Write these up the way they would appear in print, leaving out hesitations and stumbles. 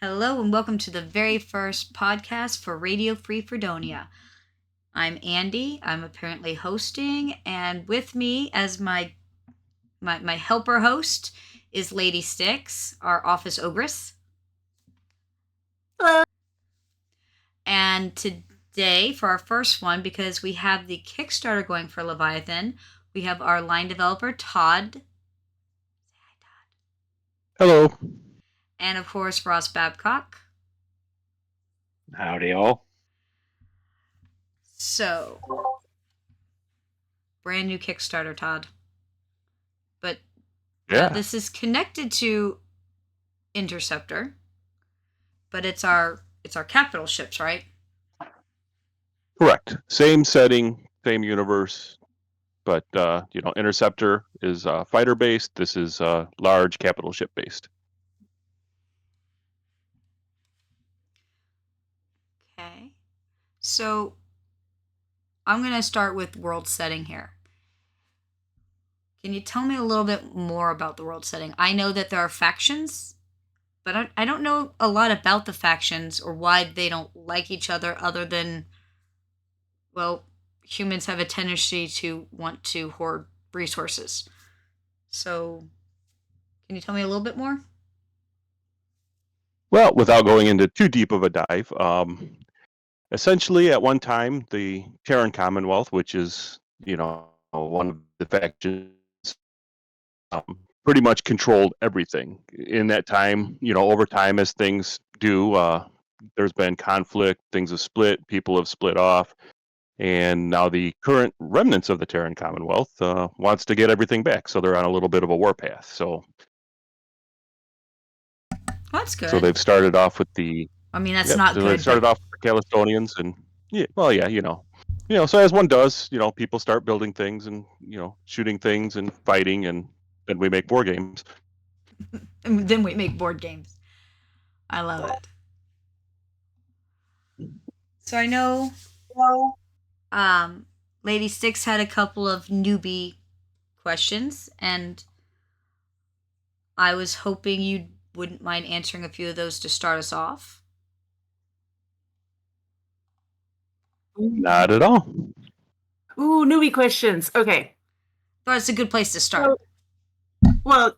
Hello and welcome to the very first podcast for Radio Free Fredonia. I'm Andi. I'm apparently hosting, and with me as my helper host is Lady Styx, our office ogress. Hello. And today, for our first one, because we have the Kickstarter going for Leviathan, we have our line developer Todd. Say hi, Todd. Hello. And of course, Ross Babcock. Howdy, all. So, brand new Kickstarter, Todd. But this is connected to Interceptor, but it's our capital ships, right? Correct. Same setting, same universe, but Interceptor is fighter based. This is large capital ship based. Okay, so I'm going to start with world setting here. Can you tell me a little bit more about the world setting? I know that there are factions, but I don't know a lot about the factions or why they don't like each other than, well, humans have a tendency to want to hoard resources. So, can you tell me a little bit more? Well, without going into too deep of a dive, essentially at one time, the Terran Commonwealth, which is, one of the factions, pretty much controlled everything. In that time, over time, as things do, there's been conflict, things have split, people have split off, and now the current remnants of the Terran Commonwealth wants to get everything back, so they're on a little bit of a warpath. So that's good. So they've started off with the. That's not good. They started off with the Calistonians, and so as one does, people start building things and shooting things and fighting, and then we make board games. And then we make board games. I love it. So I know, Lady Styx had a couple of newbie questions, and I was hoping you wouldn't mind answering a few of those to start us off. Not at all. Ooh, newbie questions. Okay. But it's a good place to start. Well,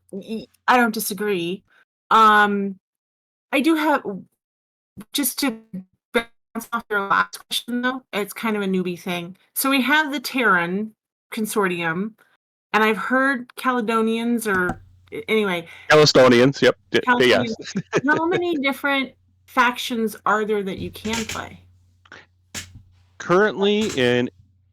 I don't disagree. I do have, just to bounce off your last question, though, it's kind of a newbie thing. So we have the Terran Consortium, and I've heard Caledonians anyway. Calistonians, yep. Yes. How many different factions are there that you can play? Currently in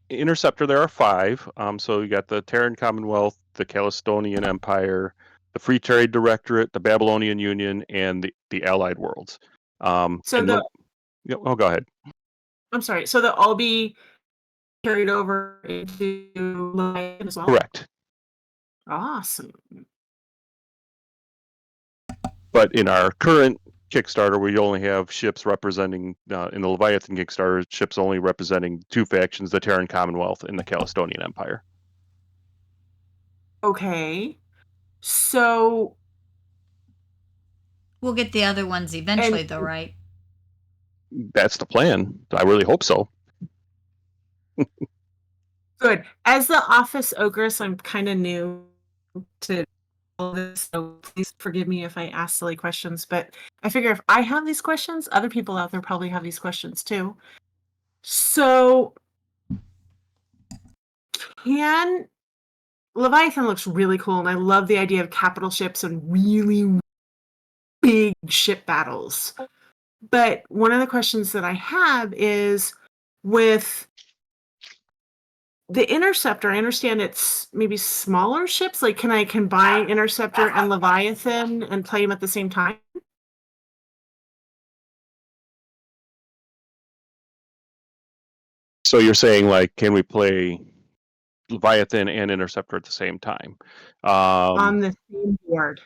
Interceptor, there are 5. So you got the Terran Commonwealth, the Calistonian Empire, the Free Trade Directorate, the Babylonian Union, and the Allied Worlds. Go ahead. I'm sorry. So they'll all be carried over into Leviathan as well? Correct. Awesome. But in our current Kickstarter, we only have ships representing, in the Leviathan Kickstarter, ships only representing 2 factions, the Terran Commonwealth and the Calistonian Empire. Okay. So we'll get the other ones eventually, though, right? That's the plan. I really hope so. Good. As the office ogress, I'm kind of new to all this, so please forgive me if I ask silly questions, but I figure if I have these questions, other people out there probably have these questions too. So Leviathan looks really cool, and I love the idea of capital ships and really big ship battles. But one of the questions that I have is, with the Interceptor, I understand it's maybe smaller ships. Like, can I combine Interceptor and Leviathan and play them at the same time? So you're saying, like, can we play Leviathan and Interceptor at the same time? On the same board.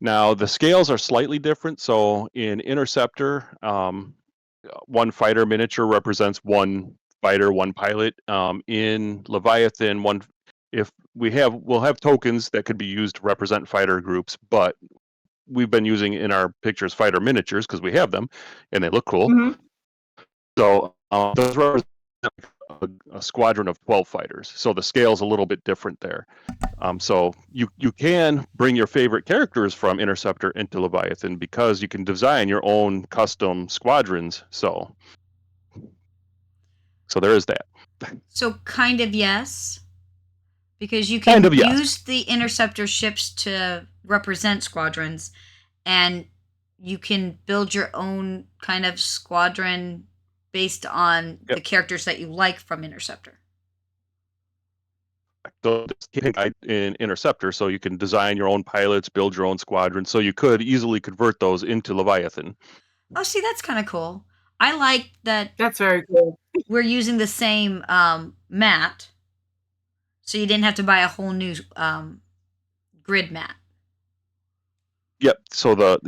Now, the scales are slightly different. So in Interceptor, 1 fighter miniature represents 1 fighter, 1 pilot. In Leviathan, we'll have tokens that could be used to represent fighter groups, but we've been using in our pictures fighter miniatures because we have them and they look cool. Mhm. So those represent a squadron of 12 fighters. So the scale's a little bit different there. So you can bring your favorite characters from Interceptor into Leviathan because you can design your own custom squadrons. So there is that. So kind of yes, because you Kind can of, yes. use the Interceptor ships to represent squadrons, and you can build your own kind of squadron based on the characters that you like from Interceptor. So in Interceptor, so you can design your own pilots, build your own squadron. So you could easily convert those into Leviathan. Oh, see, that's kind of cool. I like that. That's very cool. We're using the same mat, so you didn't have to buy a whole new grid mat. Yep. So the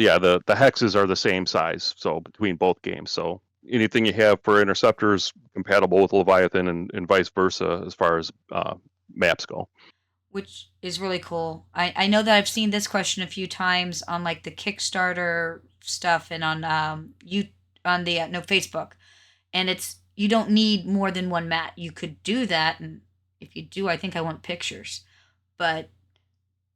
hexes are the same size. So between both games. So anything you have for Interceptor is compatible with Leviathan and vice versa as far as maps go. Which is really cool. I know that I've seen this question a few times on like the Kickstarter stuff and on Facebook, and it's you don't need more than one mat. You could do that, and if you do, I think I want pictures, but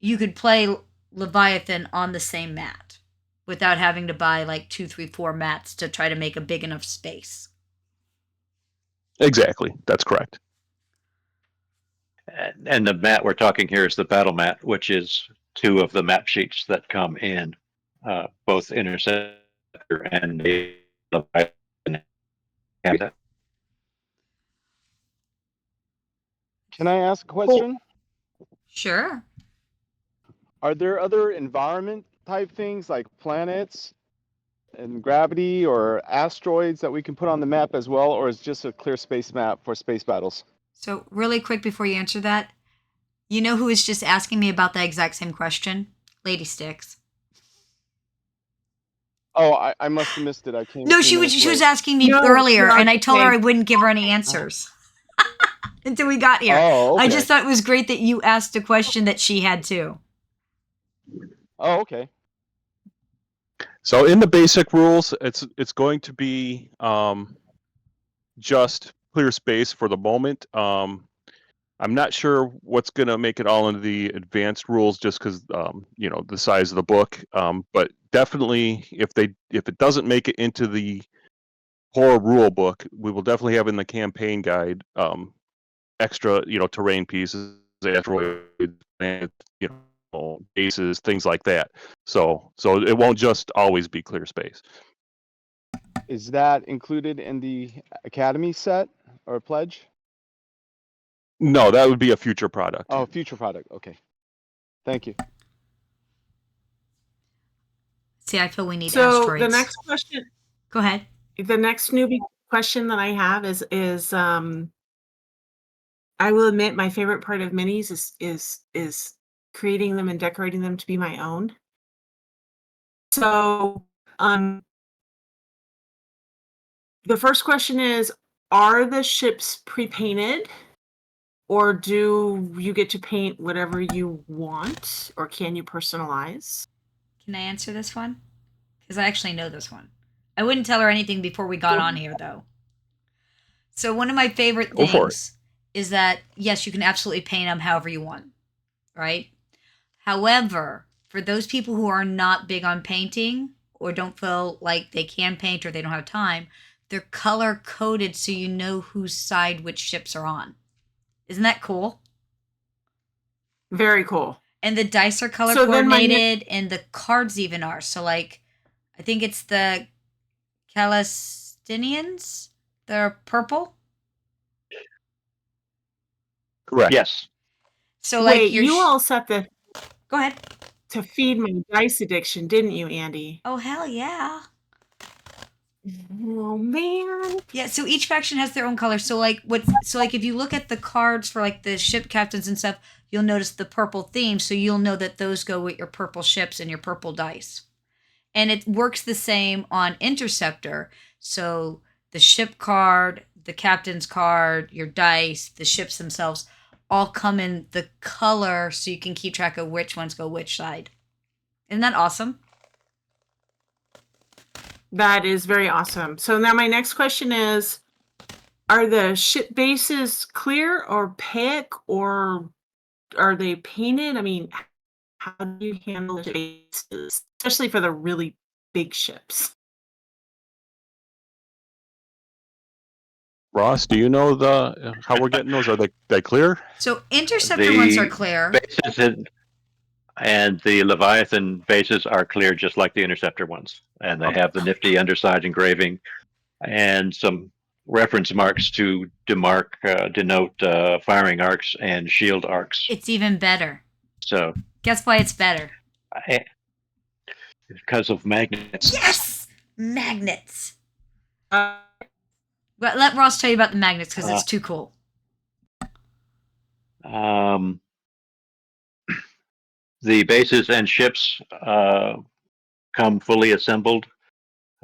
you could play Leviathan on the same mat without having to buy like 2, 3, 4 mats to try to make a big enough space. Exactly. That's correct. And the mat we're talking here is the battle mat, which is 2 of the map sheets that come in both Interceptor and Leviathan. Can I ask a question? Sure. Are there other environment type things like planets and gravity or asteroids that we can put on the map as well, or is it just a clear space map for space battles? So really quick before you answer that, you know who was just asking me about that exact same question? Lady Styx. Oh, I must have missed it. I came. No, she was asking me earlier, and I told her I wouldn't give her any answers until we got here. Oh, okay. I just thought it was great that you asked a question that she had too. Oh, okay. So in the basic rules, it's going to be just clear space for the moment. I'm not sure what's going to make it all into the advanced rules just because, the size of the book. But definitely, if it doesn't make it into the core rule book, we will definitely have in the campaign guide extra, terrain pieces, asteroids, bases, things like that. So it won't just always be clear space. Is that included in the Academy set or pledge? No, that would be a future product. Oh, future product. Okay. Thank you. See, I feel we need So asteroids. the next question. Go ahead. The next newbie question that I have is I will admit my favorite part of minis is creating them and decorating them to be my own. So the first question is, are the ships pre-painted? Or do you get to paint whatever you want? Or can you personalize? Can I answer this one? Because I actually know this one. I wouldn't tell her anything before we got on here, though. So one of my favorite things is that, yes, you can absolutely paint them however you want, right? However, for those people who are not big on painting or don't feel like they can paint or they don't have time, they're color-coded so you know whose side which ships are on. Isn't that cool? Very cool. And the dice are color coordinated, and the cards even are. So, like, I think it's the Calistinians. They're purple. Correct. Yes. So, like, wait, you all set the. Go ahead. To feed my dice addiction, didn't you, Andy? Oh, hell yeah. Oh man. Yeah, so each faction has their own color. So like if you look at the cards for like the ship captains and stuff, you'll notice the purple theme, so you'll know that those go with your purple ships and your purple dice. And it works the same on Interceptor. So the ship card, the captain's card, your dice, the ships themselves all come in the color so you can keep track of which ones go which side. Isn't that awesome? That is very awesome. So now my next question is, are the ship bases clear or opaque, or are they painted? I mean, how do you handle the bases, especially for the really big ships? Ross, do you know how we're getting those? Are they clear? So interceptor ones are clear. Bases and the Leviathan bases are clear, just like the interceptor ones, and they have the nifty underside engraving and some reference marks to denote firing arcs and shield arcs. It's even better. So Guess why it's better? Because of magnets. Yes! Magnets. Uh, But let Ross tell you about the magnets because it's too cool. The bases and ships come fully assembled.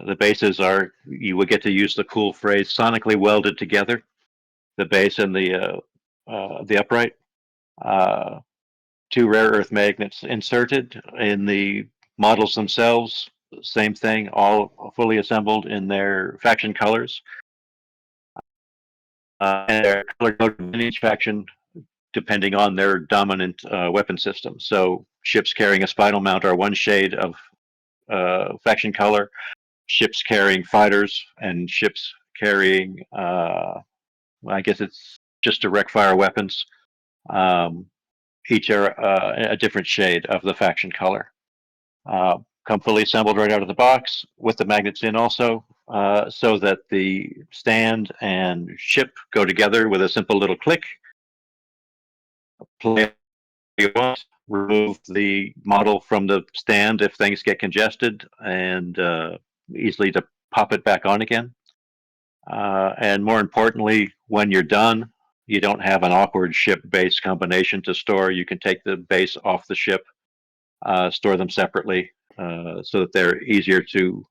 The bases you would get to use the cool phrase, sonically welded together. The base and the upright. 2 rare earth magnets inserted in the models themselves. Same thing, all fully assembled in their faction colors. And they're color coded in each faction depending on their dominant weapon system. So ships carrying a spinal mount are one shade of faction color. Ships carrying fighters and ships carrying, I guess it's just direct fire weapons. Each are a different shade of the faction color. Come fully assembled right out of the box with the magnets in also, so that the stand and ship go together with a simple little click. Play you want, remove the model from the stand if things get congested, and easily to pop it back on again. And more importantly, when you're done, you don't have an awkward ship base combination to store. You can take the base off the ship, store them separately, so that they're easier to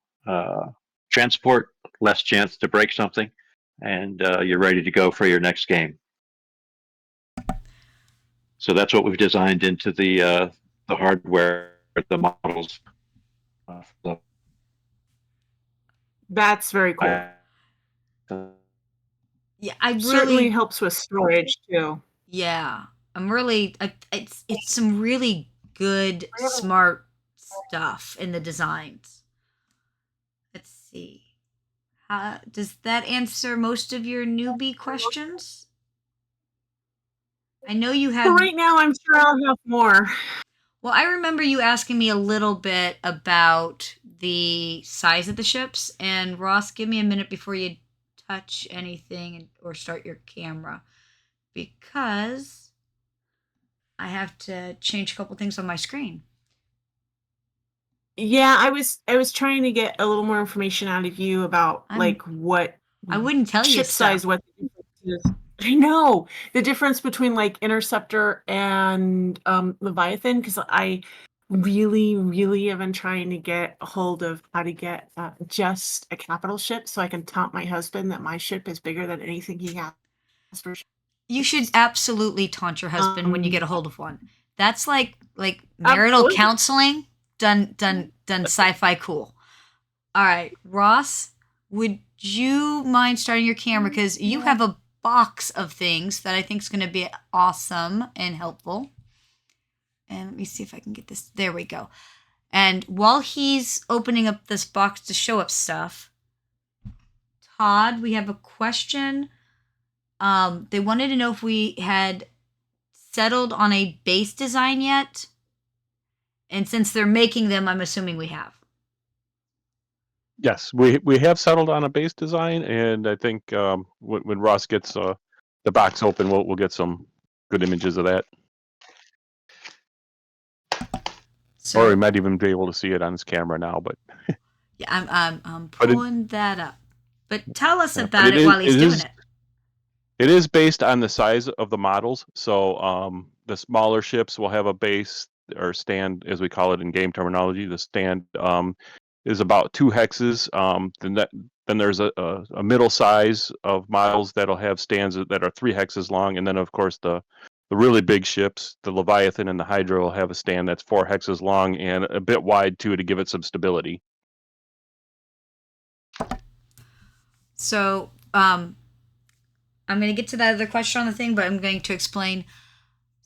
transport, less chance to break something, and you're ready to go for your next game. So that's what we've designed into the hardware, the models. That's very cool. Yeah, I really Certainly helps with storage too. Yeah, I'm really. It's some really good, smart stuff in the designs. Let's see. Does that answer most of your newbie questions? I know you For had. right now, I'm sure I'll have more. Well, I remember you asking me a little bit about the size of the ships, and Ross, give me a minute before you touch anything or start your camera, because I have to change a couple things on my screen. Yeah, I was trying to get a little more information out of you about what I wouldn't tell you ship size, stuff. what the difference is. I know the difference between like Interceptor and Leviathan, because I really have been trying to get a hold of how to get just a capital ship so I can taunt my husband that my ship is bigger than anything he has for ships. You should absolutely taunt your husband when you get a hold of one. That's like marital Absolutely. counseling done sci-fi cool. All right, Ross, would you mind starting your camera, because you have a box of things that I think is going to be awesome and helpful. And let me see if I can get this. There we go. And while he's opening up this box to show up stuff, Todd, we have a question. They wanted to know if we had settled on a base design yet. And since they're making them, I'm assuming we have. Yes, we have settled on a base design, and I think when Ross gets the box open, we'll get some good images of that. So, or he might even be able to see it on his camera now. But yeah, I'm pulling that up. But tell us about it, is, while he's doing it. It is based on the size of the models. So the smaller ships will have a base or stand, as we call it in game terminology. The stand is about 2 hexes. Then there's a middle size of models that'll have stands that are 3 hexes long, and then of course the really big ships, the Leviathan and the Hydra, will have a stand that's 4 hexes long and a bit wide too, to give it some stability. So, I'm going to get to that other question on the thing, but I'm going to explain.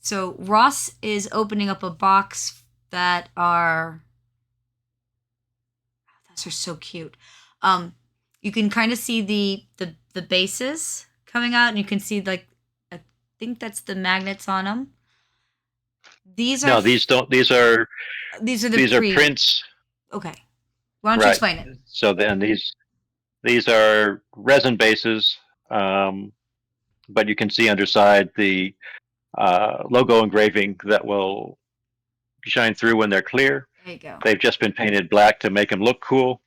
So Ross is opening up a box that are, those are so cute. You can kind of see the bases coming out, and you can see like, I think that's the magnets on them. These are No, these don't. These are the prints. Okay, why don't you explain it? So then these are resin bases, but you can see underside the logo engraving that will shine through when they're clear. There you go. They've just been painted black to make them look cool.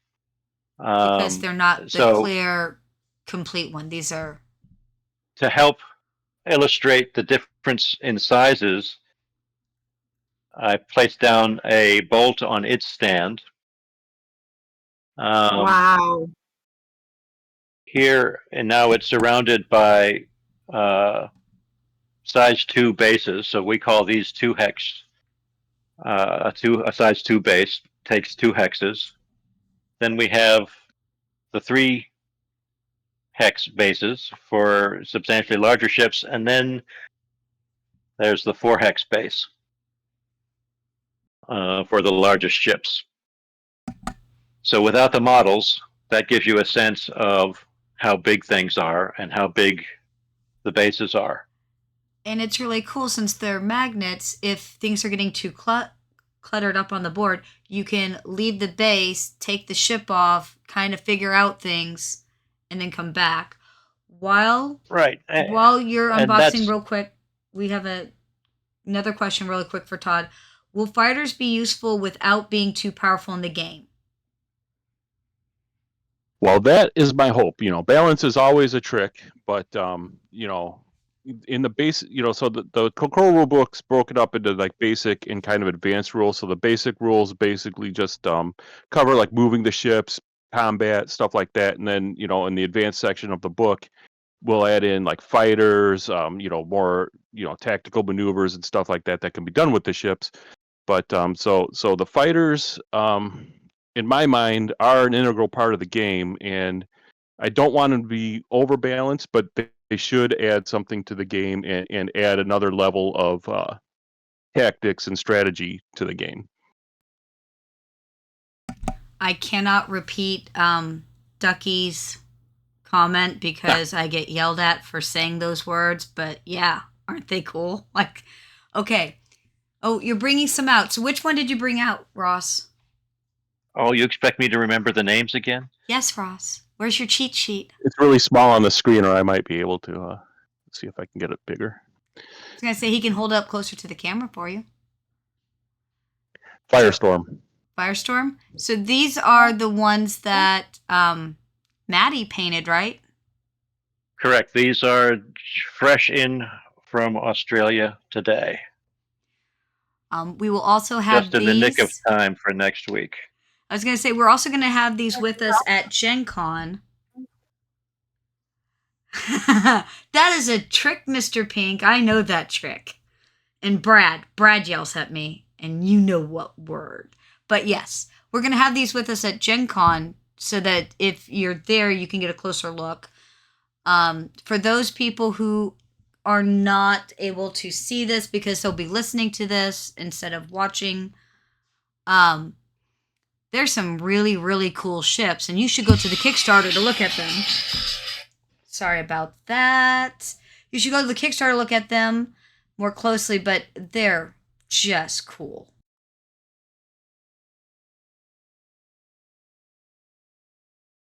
Because they're not the clear, complete one. These are... To help illustrate the difference in sizes, I placed down a bolt on its stand. Wow. Here, and now it's surrounded by size 2 bases. So we call these 2 hex. A size 2 base takes 2 hexes. Then we have the 3 hex bases for substantially larger ships, and then there's the 4 hex base for the largest ships. So without the models, that gives you a sense of how big things are and how big the bases are. And it's really cool since they're magnets. If things are getting too cluttered up on the board, you can leave the base, take the ship off, kind of figure out things, and then come back. While you're unboxing real quick, we have another question really quick for Todd. Will fighters be useful without being too powerful in the game? Well, that is my hope. Balance is always a trick, but in the base, so the control rule book's broken up into like basic and kind of advanced rules. So the basic rules basically just cover like moving the ships, combat, stuff like that. And then, in the advanced section of the book, we'll add in like fighters, more, tactical maneuvers and stuff like that can be done with the ships. But so the fighters, in my mind, are an integral part of the game, and I don't want them to be overbalanced, but they should add something to the game and add another level of tactics and strategy to the game. I cannot repeat Ducky's comment because I get yelled at for saying those words, but yeah, aren't they cool? Like, okay. Oh, you're bringing some out. So which one did you bring out, Ross? Oh, you expect me to remember the names again? Yes, Ross. Where's your cheat sheet? It's really small on the screen, or I might be able to see if I can get it bigger. I was going to say he can hold it up closer to the camera for you. Firestorm. Firestorm? So these are the ones that Maddie painted, right? Correct. These are fresh in from Australia today. We will also have just in the nick of time for next week. I was going to say, we're also going to have these with us at Gen Con. That is a trick, Mr. Pink. I know that trick. And Brad yells at me, and you know what word. But yes, we're going to have these with us at Gen Con so that if you're there, you can get a closer look. For those people who are not able to see this because they'll be listening to this instead of watching, there's some really, really cool ships, and you should go to the Kickstarter to look at them. Sorry about that. You should go to the Kickstarter to look at them more closely, but they're just cool.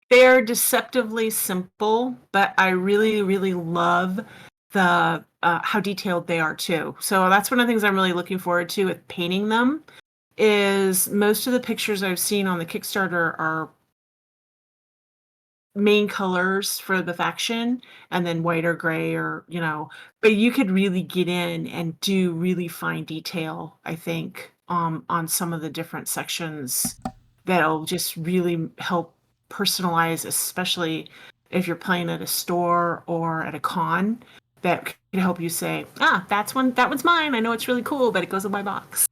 They're deceptively simple, but I really, really love the how detailed they are too. So that's one of the things I'm really looking forward to with painting them. Is most of the pictures I've seen on the Kickstarter are main colors for the faction and then white or gray or, but you could really get in and do really fine detail, I think, on some of the different sections that'll just really help personalize, especially if you're playing at a store or at a con, that can help you say, that one's mine. I know it's really cool, but it goes in my box.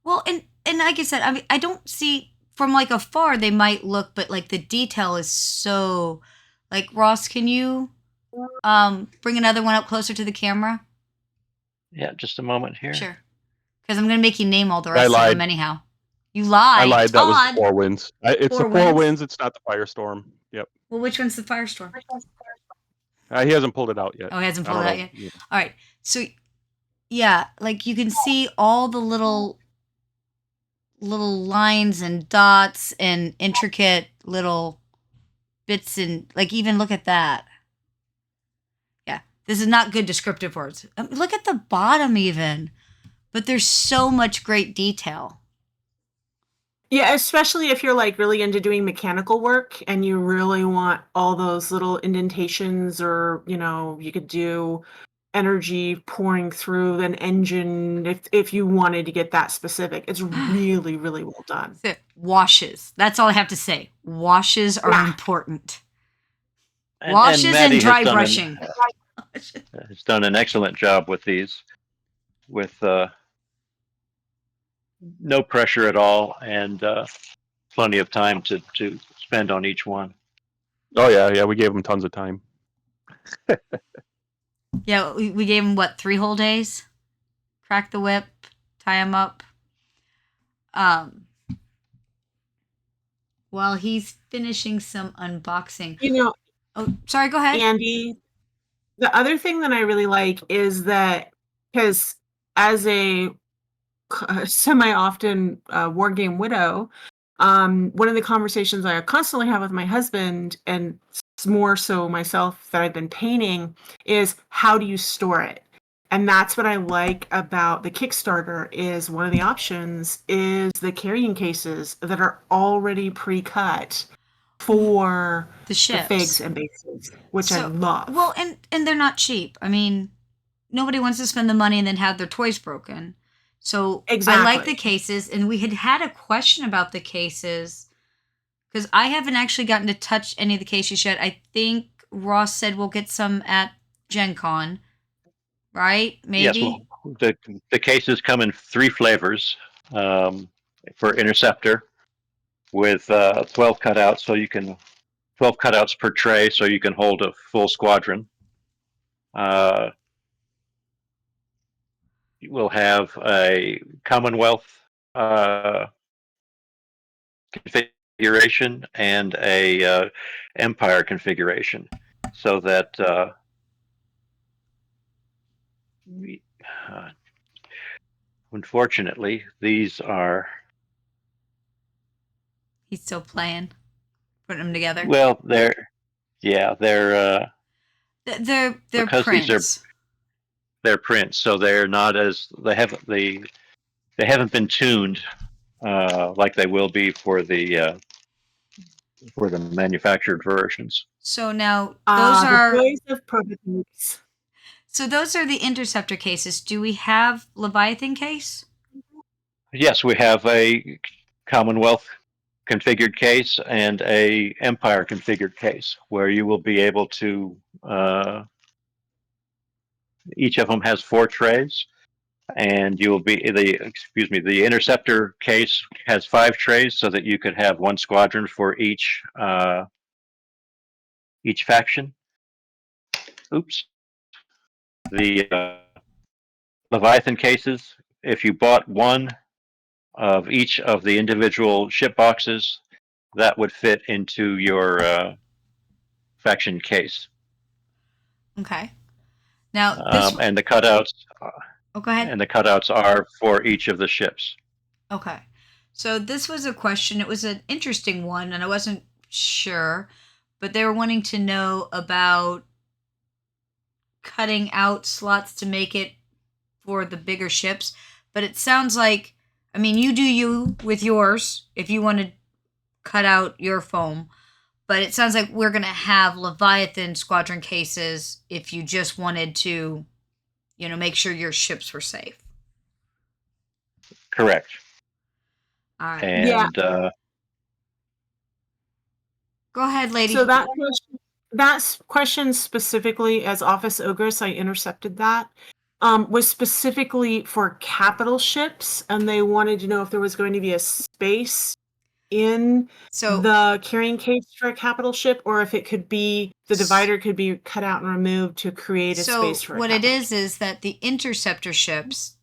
Well, and like I said, I mean, I don't see from like afar they might look, but like the detail is so Like, Ross, can you bring another one up closer to the camera? Yeah, just a moment here. Sure. Because I'm going to make you name all the I rest of lied. them anyhow. You lied. I lied. That was the Todd. Four Winds. It's Four the Four Winds? Winds. It's not the Firestorm. Yep. Well, which one's the Firestorm? He hasn't pulled it out yet. Oh, he hasn't I pulled it don't out know. yet? All right. So, yeah, like you can see all the little lines and dots and intricate little bits, and like even look at that. Yeah, this is not good descriptive words. Look at the bottom even. But there's so much great detail. Yeah, especially if you're like really into doing mechanical work and you really want all those little indentations, or you could do energy pouring through an engine if you wanted to get that specific. It's really, really well done. Washes. That's all I have to say. Washes are important. And Washes Maddie and dry has brushing. has done an excellent job with these, with no pressure at all, and plenty of time to spend on each one. Oh yeah. We gave him tons of time. Yeah, we gave him, 3 whole days? Crack the whip, tie him up. While he's finishing some unboxing. Oh, sorry, go ahead. Andy, the other thing that I really like is that, because as a semi-often war game widow, one of the conversations I constantly have with my husband, and more so myself that I've been painting, is how do you store it? And that's what I like about the Kickstarter, is one of the options is the carrying cases that are already pre-cut for the ships, figs and bases, which I love. Well, and they're not cheap. I mean, nobody wants to spend the money and then have their toys broken. So exactly. I like the cases, and we had a question about the cases because I haven't actually gotten to touch any of the cases yet. I think Ross said we'll get some at Gen Con, right? Maybe? Yes, well, the cases come in 3 flavors for Interceptor, with 12 cutouts, so you can 12 cutouts per tray, so you can hold a full squadron. We'll have a Commonwealth configuration and a Empire configuration, so that unfortunately these are. He's still playing, putting them together. Well, they're because prints. They're prints, so they're not as they haven't been tuned like they will be for the manufactured versions. So now those are the joys of prototypes. So those are the Interceptor cases. Do we have Leviathan case? Yes, we have a Commonwealth configured case and a Empire configured case, where you will be able to. Each of them has 4 trays, and you will be the Interceptor case has 5 trays, so that you could have 1 squadron for each faction. Oops. The Leviathan cases, if you bought 1 of each of the individual ship boxes, that would fit into your faction case. Okay. Now, and the cutouts. Oh, go ahead. And the cutouts are for each of the ships. Okay. So this was a question. It was an interesting one, and I wasn't sure, but they were wanting to know about cutting out slots to make it for the bigger ships. But it sounds like, I mean, you do you with yours if you want to cut out your foam. But it sounds like we're going to have Leviathan squadron cases if you just wanted to, make sure your ships were safe. Correct. All right. And go ahead, lady. So that question specifically, as Office Ogress, I intercepted that, was specifically for capital ships, and they wanted to know if there was going to be a space in So the carrying case for a capital ship, or if it could be the divider could be cut out and removed to create a space for a what it capital is that the interceptor ships,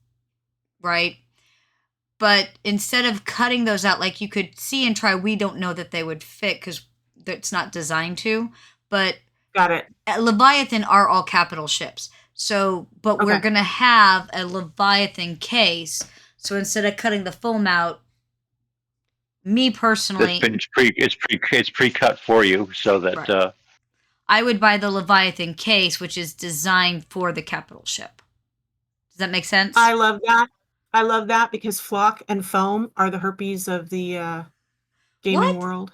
right? But instead of cutting those out, like you could see and try, we don't know that they would fit because it's not designed to. But Got it. Leviathan are all capital ships. So, but we're Okay. going to have a Leviathan case. So instead of cutting the foam out, me personally, It's pre-cut for you so that Right. I would buy the Leviathan case, which is designed for the capital ship. Does that make sense? I love that. I love that because flock and foam are the herpes of the gaming What? world.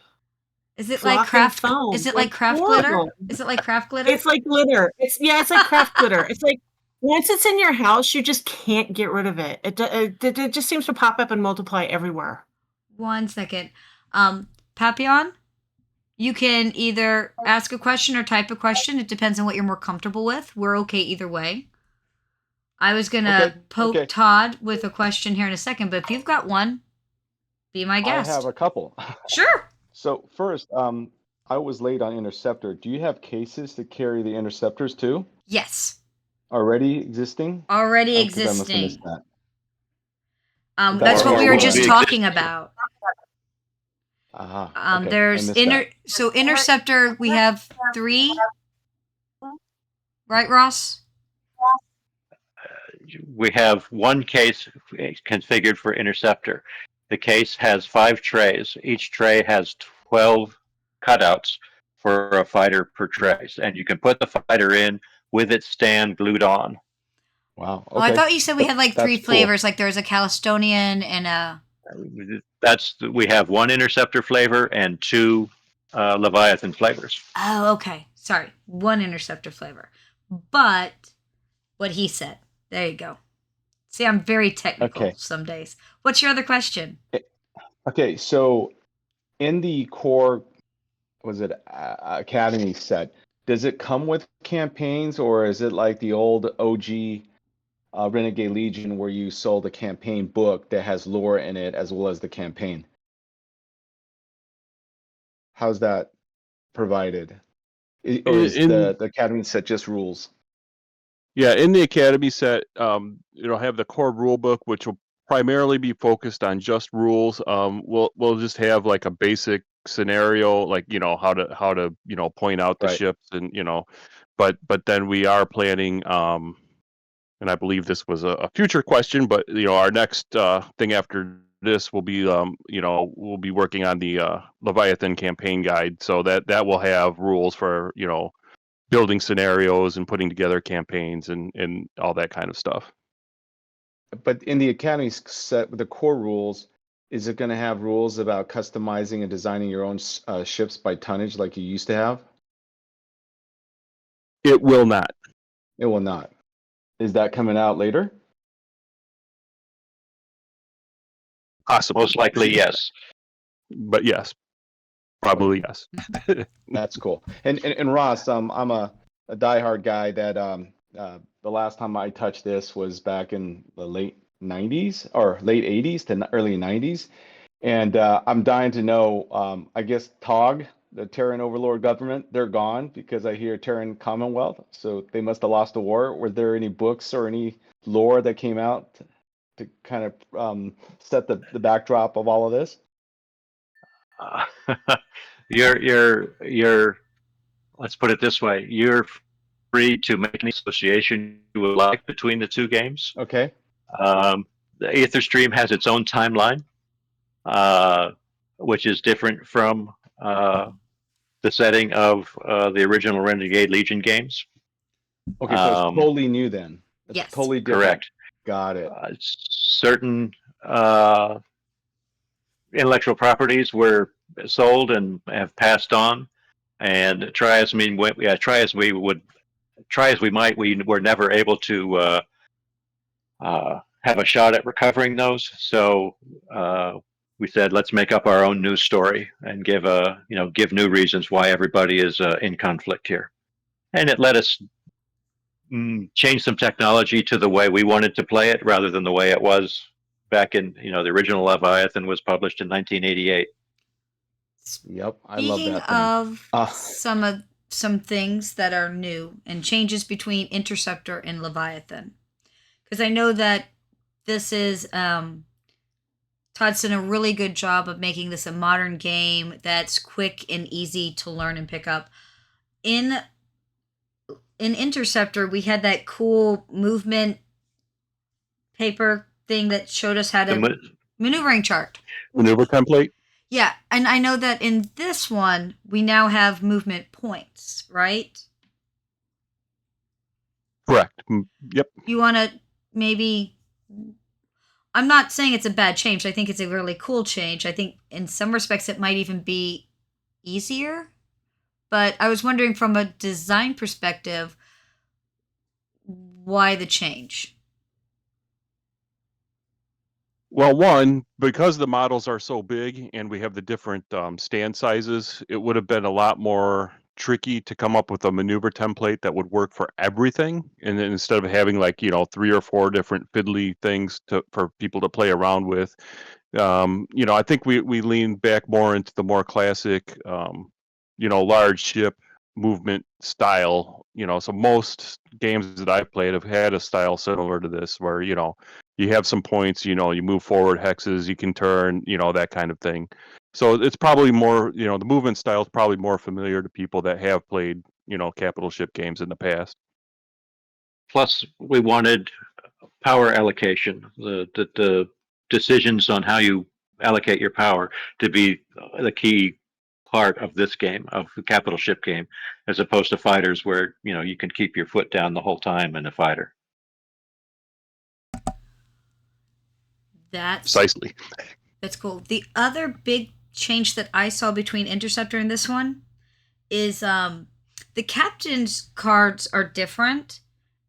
Is it Flock like craft? and foam. Is it They're like craft glitter? horrible. Is it like craft glitter? It's like glitter. It's like craft glitter. It's like once it's in your house, you just can't get rid of it. It just seems to pop up and multiply everywhere. 1 second. Papillon, you can either ask a question or type a question. It depends on what you're more comfortable with. We're okay either way. I was gonna Okay, poke okay. Todd with a question here in a second, but if you've got one, be my guest. I have a couple. Sure. So first, I was late on Interceptor. Do you have cases to carry the Interceptors too? Yes. Already existing? Already 'Cause I must have missed existing. that. That's what we were Or just will be talking existing. about. Aha. Okay, I There's missed that. so Interceptor. We have 3, right, Ross? We have one case configured for Interceptor. The case has 5 trays. Each tray has 12 cutouts for a fighter per tray, and you can put the fighter in with its stand glued on. Wow. Okay. Oh, I thought you said we had like 3 That's cool. flavors. Like there's a Calistonian and a. We have 1 Interceptor flavor and 2 Leviathan flavors. Oh, okay. Sorry, 1 Interceptor flavor. But what he said. There you go. See, I'm very technical Okay. some days. What's your other question? Okay, so in the core, was it Academy set? Does it come with campaigns, or is it like the old OG Renegade Legion where you sold a campaign book that has lore in it as well as the campaign? How's that provided? Or is the Academy set just rules? Yeah, in the Academy set, it'll have the core rule book, which will primarily be focused on just rules. We'll just have like a basic scenario, like how to point out the Right. ships and but then we are planning, and I believe this was a future question, but our next thing after this will be we'll be working on the Leviathan campaign guide, so that will have rules for building scenarios and putting together campaigns and all that kind of stuff. But in the Academy set with the core rules, is it going to have rules about customizing and designing your own ships by tonnage like you used to have? It will not. It will not. Is that coming out later? Possibly. Most likely, yes. But yes. Probably yes. That's cool. And Ross, I'm a diehard guy that the last time I touched this was back in the late 90s or late 80s to early 90s. And I'm dying to know, I guess TOG, the Terran Overlord government, they're gone because I hear Terran Commonwealth. So they must have lost the war. Were there any books or any lore that came out to kind of set the backdrop of all of this? You're let's put it this way, you're free to make any association you would like between the 2 games. Okay. The Aether Stream has its own timeline, which is different from the setting of the original Renegade Legion games. Okay, so it's totally new then. It's Yes. totally different. Correct. Got it. Certain intellectual properties were sold and have passed on, and try as we might, we were never able to have a shot at recovering those. So we said, let's make up our own news story and give new reasons why everybody is in conflict here, and it let us change some technology to the way we wanted to play it rather than the way it was back in the original Leviathan was published in 1988. Yep, I love Speaking that thing. of Uh, some things that are new and changes between Interceptor and Leviathan, because I know that this is Todd's done a really good job of making this a modern game that's quick and easy to learn and pick up. In Interceptor, we had that cool movement paper thing that showed us how to maneuvering chart. Maneuver template. Yeah, and I know that in this one we now have movement points, right? Correct. Yep. You want to maybe I'm not saying it's a bad change. I think it's a really cool change. I think in some respects it might even be easier. But I was wondering from a design perspective why the change? Well, one, because the models are so big and we have the different stand sizes, it would have been a lot more tricky to come up with a maneuver template that would work for everything. And then instead of having like, 3 or 4 different fiddly things for people to play around with, I think we lean back more into the more classic, large ship movement style. So most games that I've played have had a style similar to this where, you have some points, you move forward hexes, you can turn, that kind of thing. So it's probably more, the movement style is probably more familiar to people that have played, capital ship games in the past. Plus, we wanted power allocation, the decisions on how you allocate your power to be the key part of this game, of the capital ship game, as opposed to fighters where, you can keep your foot down the whole time in a fighter. Precisely. That's cool. The other big change that I saw between Interceptor and this one is the captain's cards are different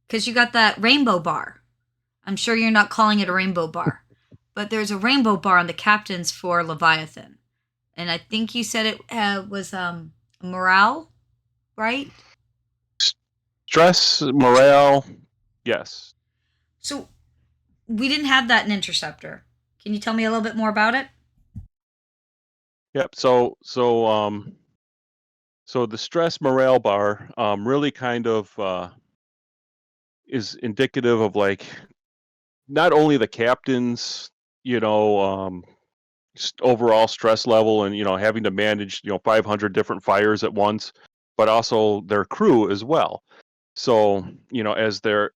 because you got that rainbow bar. I'm sure you're not calling it a rainbow bar, but there's a rainbow bar on the captains for Leviathan. And I think you said it was morale, right? Stress, morale, yes. So we didn't have that in Interceptor. Can you tell me a little bit more about it? Yep. So the stress morale bar really kind of is indicative of like not only the captain's overall stress level and having to manage 500 different fires at once, but also their crew as well. So as they're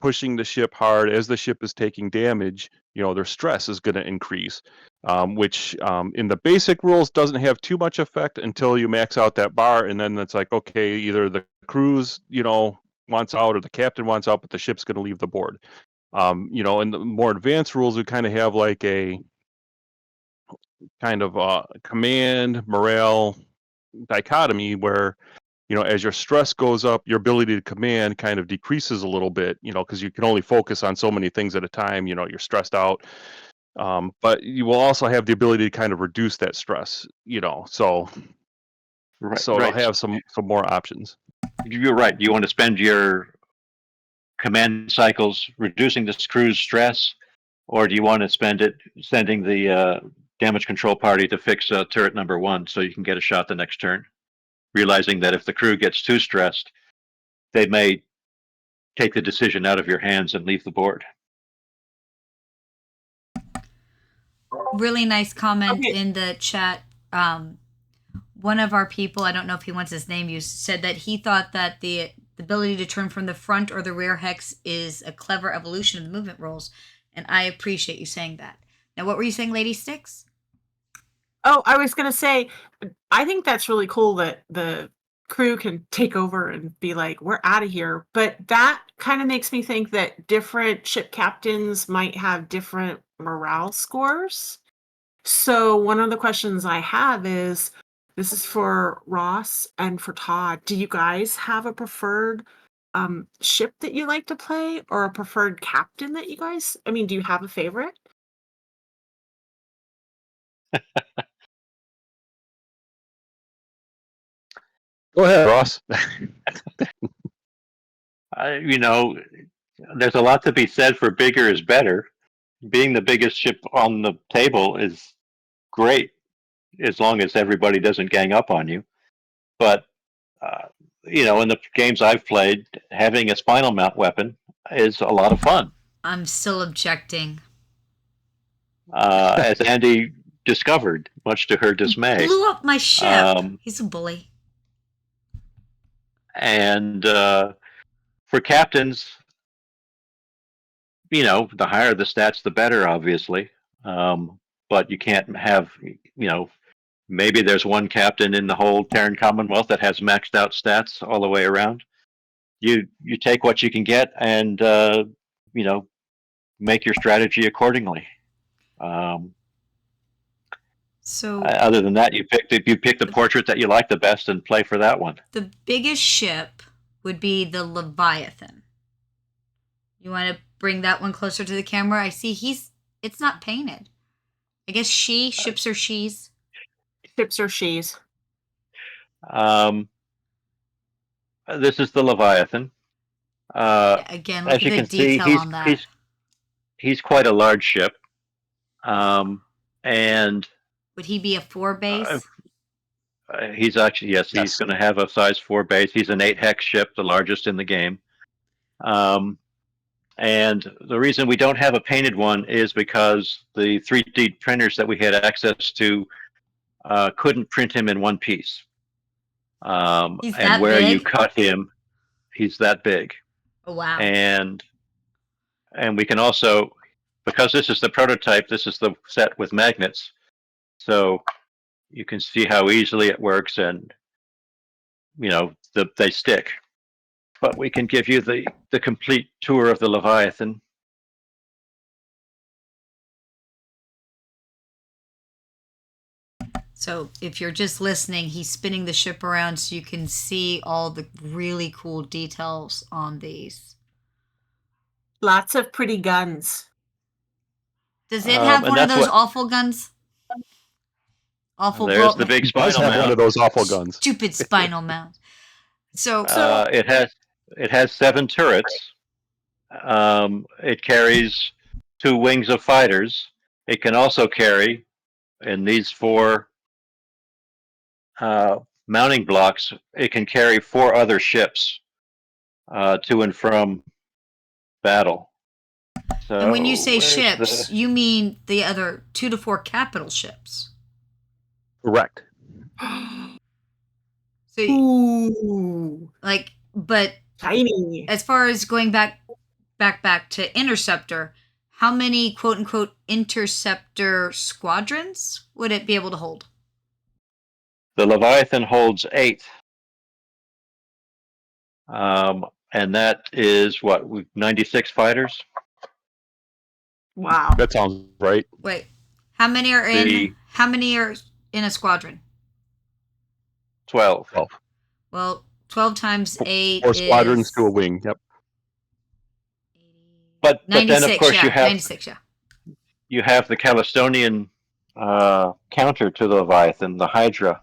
pushing the ship hard, as the ship is taking damage, their stress is going to increase, which in the basic rules doesn't have too much effect until you max out that bar, and then it's like, okay, either the crew's wants out or the captain wants out, but the ship's going to leave the board. In the more advanced rules, we kind of have like a kind of command morale dichotomy where as your stress goes up, your ability to command kind of decreases a little bit, because you can only focus on so many things at a time. You're stressed out, but you will also have the ability to kind of reduce that stress. So it'll have some more options. You're right. You want to spend your command cycles reducing the crew's stress, or do you want to spend it sending the damage control party to fix turret number 1 so you can get a shot the next turn? Realizing that if the crew gets too stressed, they may take the decision out of your hands and leave the board. Really nice comment in the chat. One of our people, I don't know if he wants his name used, said that he thought that the ability to turn from the front or the rear hex is a clever evolution of the movement rules, and I appreciate you saying that. Now, what were you saying, Lady Styx? Oh, I was going to say, I think that's really cool that the crew can take over and be like, we're out of here. But that kind of makes me think that different ship captains might have different morale scores. So one of the questions I have is, this is for Ross and for Todd. Do you guys have a preferred ship that you like to play, or a preferred captain that you guys, do you have a favorite? Go ahead, Ross. There's a lot to be said for bigger is better. Being the biggest ship on the table is great. as long as everybody doesn't gang up on you. But in the games I've played, having a spinal mount weapon is a lot of fun. I'm still objecting. As Andi discovered, much to her dismay. Blew up my ship. He's a bully. And for captains, the higher the stats, the better, obviously. But you can't have, maybe there's one captain in the whole Terran Commonwealth that has maxed out stats all the way around. You take what you can get and, make your strategy accordingly. So other than that, you pick the portrait that you like the best and play for that one. The biggest ship would be the Leviathan. You want to bring that one closer to the camera? I see it's not painted. I guess ships are she's. Ships are she's. This is the Leviathan. Again, look as you at can the see, detail on that. He's quite a large ship. And would he be a 4 base? He's actually, yes, he's going to have a size 4 base. He's an 8 hex ship, the largest in the game. And the reason we don't have a painted one is because the 3D printers that we had access to couldn't print him in one piece. And where big? you cut him, he's that big. Oh, wow. And we can also, because this is the prototype, this is the set with magnets. So you can see how easily it works, and they stick. But we can give you the complete tour of the Leviathan. So if you're just listening, he's spinning the ship around so you can see all the really cool details on these. Lots of pretty guns. Does it have one of those awful guns? Awful. There's the big spinal mount. One of those awful guns. Stupid spinal mount. So it has 7 turrets. It carries 2 wings of fighters. It can also carry, in these 4 mounting blocks, it can carry 4 other ships to and from battle. So and when you say ships, you mean the other 2 to 4 capital ships. Correct. So, ooh, but tiny. As far as going back to Interceptor, how many quote unquote Interceptor squadrons would it be able to hold? The Leviathan holds 8. And that is 96 fighters. Wow. That sounds right. Wait, how many are in a squadron? 12. Well, 12 times 8 4 squadrons to a wing. Yep. But then of course you have 96, yeah. You have the Calistonian counter to the Leviathan, the Hydra.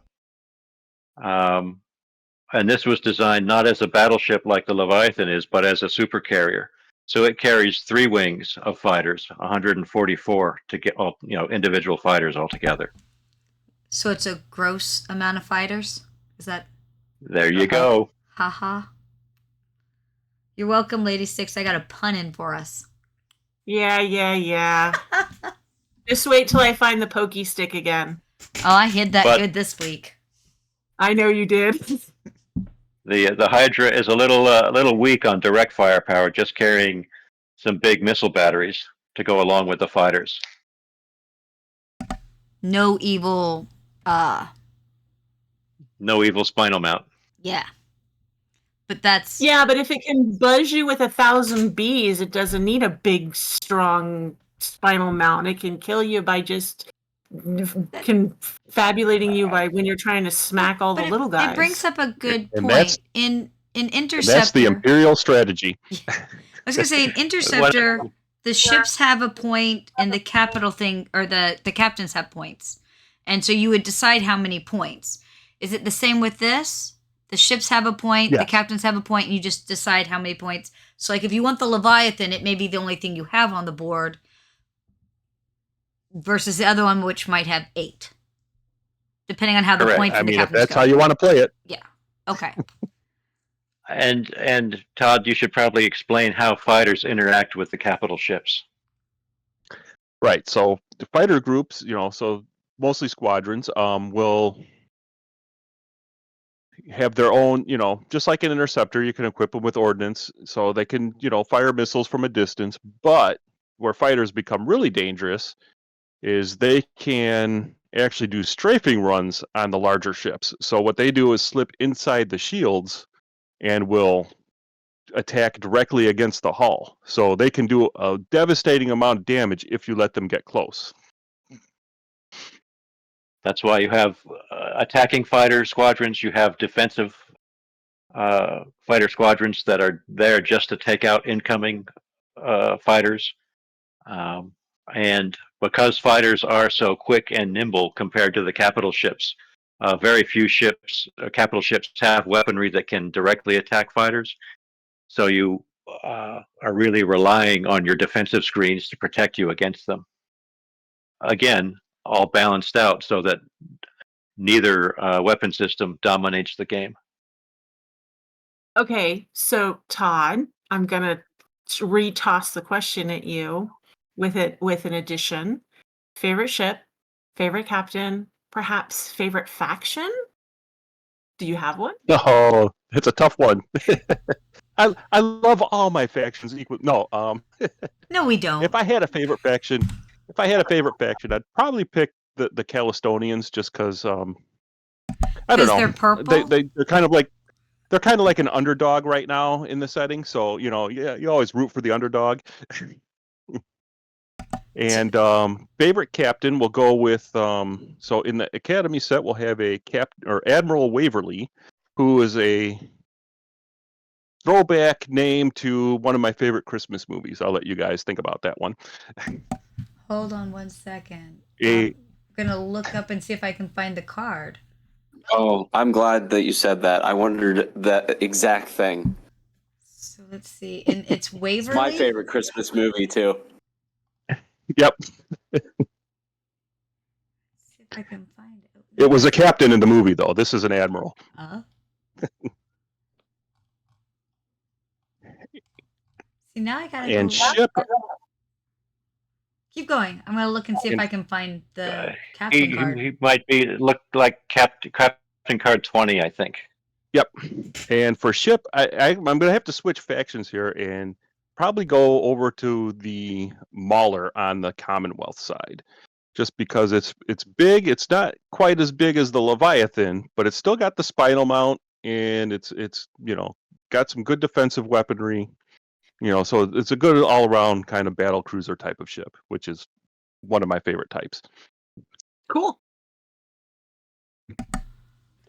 And this was designed not as a battleship like the Leviathan is, but as a supercarrier. So it carries 3 wings of fighters, 144 to get individual fighters altogether. So it's a gross amount of fighters? Is that? There you go. Haha. You're welcome, Lady Styx. I got a pun in for us. Yeah. Just wait till I find the pokey stick again. Oh, I hid that good this week. I know you did. The Hydra is a little weak on direct firepower, just carrying some big missile batteries to go along with the fighters. No evil spinal mount. Yeah. But that's... Yeah, but if it can buzz you with 1,000 bees, it doesn't need a big, strong spinal mount. It can kill you by just confabulating you by when you're trying to smack all the little guys. It brings up a good point. In Interceptor... That's the Imperial strategy. I was going to say, in Interceptor, the ships have a point and the capital thing, or the captains have points. And so you would decide how many points. Is it the same with this? The ships have a point, the captains have a point, and you just decide how many points. So, if you want the Leviathan, it may be the only thing you have on the board versus the other one, which might have 8. depending on how the Correct. points I and the mean, if captains that's go. how you want to play it. Yeah. Okay. And Todd, you should probably explain how fighters interact with the capital ships. Right. So the fighter groups, so mostly squadrons, will have their own, just like an interceptor, you can equip them with ordnance, so they can, fire missiles from a distance. But where fighters become really dangerous is they can actually do strafing runs on the larger ships. So what they do is slip inside the shields and will attack directly against the hull. So they can do a devastating amount of damage if you let them get close. That's why you have attacking fighter squadrons. You have defensive fighter squadrons that are there just to take out incoming fighters. And because fighters are so quick and nimble compared to the capital ships, very few capital ships have weaponry that can directly attack fighters. So you are really relying on your defensive screens to protect you against them. Again, all balanced out so that neither weapon system dominates the game. Okay, so Todd, I'm gonna retoss the question at you with an addition. Favorite ship, favorite captain, perhaps favorite faction? Do you have one? Oh, it's a tough one. I love all my factions equal. No, No, we don't. if I had a favorite faction, I'd probably pick the Calistonians, just because I don't 'Cause know. they're purple? They're kind of like an underdog right now in the setting. So yeah, you always root for the underdog. And favorite captain will go with so in the Academy set we'll have a Admiral Waverly, who is a throwback name to one of my favorite Christmas movies. I'll let you guys think about that one. Hold on one second. A- I'm gonna look up and see if I can find the card. Oh, I'm glad that you said that. I wondered that exact thing. So let's see. And it's Waverly. It's my favorite Christmas movie too. Yep, See if I can find it. it was a captain in the movie though. This is an admiral. See, now I gotta And go. ship. Keep going. I'm gonna look and see if I can find the captain card. He might look like Captain Card 20, I think. Yep. And for ship, I'm going to have to switch factions here and probably go over to the Mauler on the Commonwealth side, just because it's big. It's not quite as big as the Leviathan, but it's still got the spinal mount, and it's got some good defensive weaponry. So it's a good all around kind of battle cruiser type of ship, which is one of my favorite types. Cool.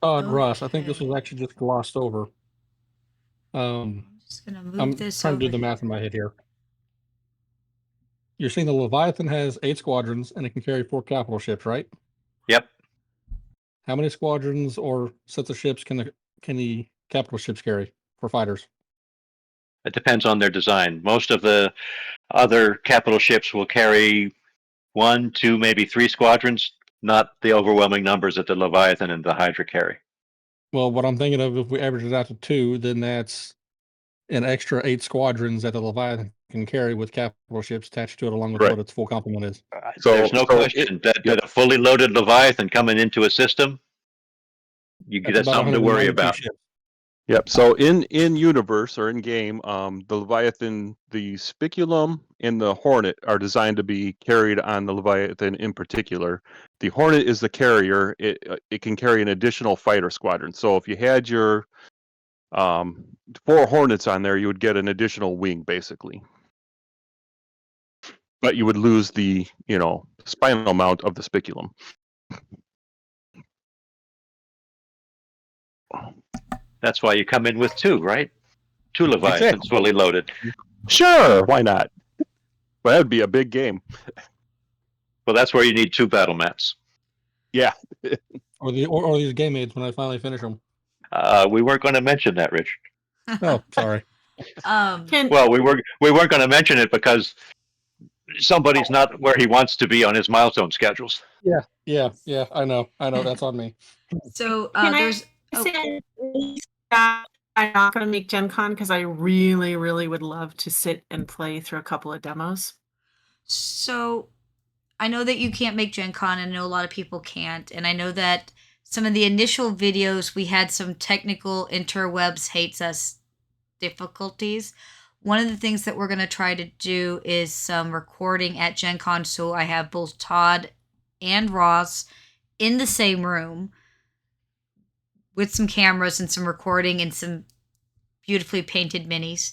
Russ, I think this was Okay. actually just glossed over. I'm just gonna move I'm this trying over to do the math in my head here. You're saying the Leviathan has 8 squadrons and it can carry 4 capital ships, right? Yep. How many squadrons or sets of ships can the capital ships carry for fighters? It depends on their design. Most of the other capital ships will carry 1, 2, maybe 3 squadrons, not the overwhelming numbers that the Leviathan and the Hydra carry. Well, what I'm thinking of, if we average it out to 2, then that's an extra 8 squadrons that the Leviathan can carry with capital ships attached to it, along with Right. what its full complement is. There's no question that a fully loaded Leviathan coming into a system, you get That's about something to worry 192 about. ships. Yep. So in universe or in game, the Leviathan, the Spiculum, and the Hornet are designed to be carried on the Leviathan in particular. The Hornet is the carrier. It can carry an additional fighter squadron. So if you had your 4 Hornets on there, you would get an additional wing, basically. But you would lose the spinal mount of the Spiculum. That's why you come in with 2, right? 2 Leviathans Exactly. fully loaded. Sure, why not? But that would be a big game. Well, that's where you need 2 battle mats. Yeah. Or these game aids when I finally finish them. We weren't going to mention that, Rich. Oh, sorry. Well, we weren't going to mention it because somebody's not where he wants to be on his milestone schedules. Yeah, Yeah, I know, that's on me. So Can there's I say that I'm not going to make Gen Con because I really, really would love to sit and play through a couple of demos. So I know that you can't make Gen Con, and I know a lot of people can't. And I know that some of the initial videos, we had some technical interwebs hates us difficulties. One of the things that we're going to try to do is some recording at Gen Con. So I have both Todd and Ross in the same room with some cameras and some recording and some beautifully painted minis.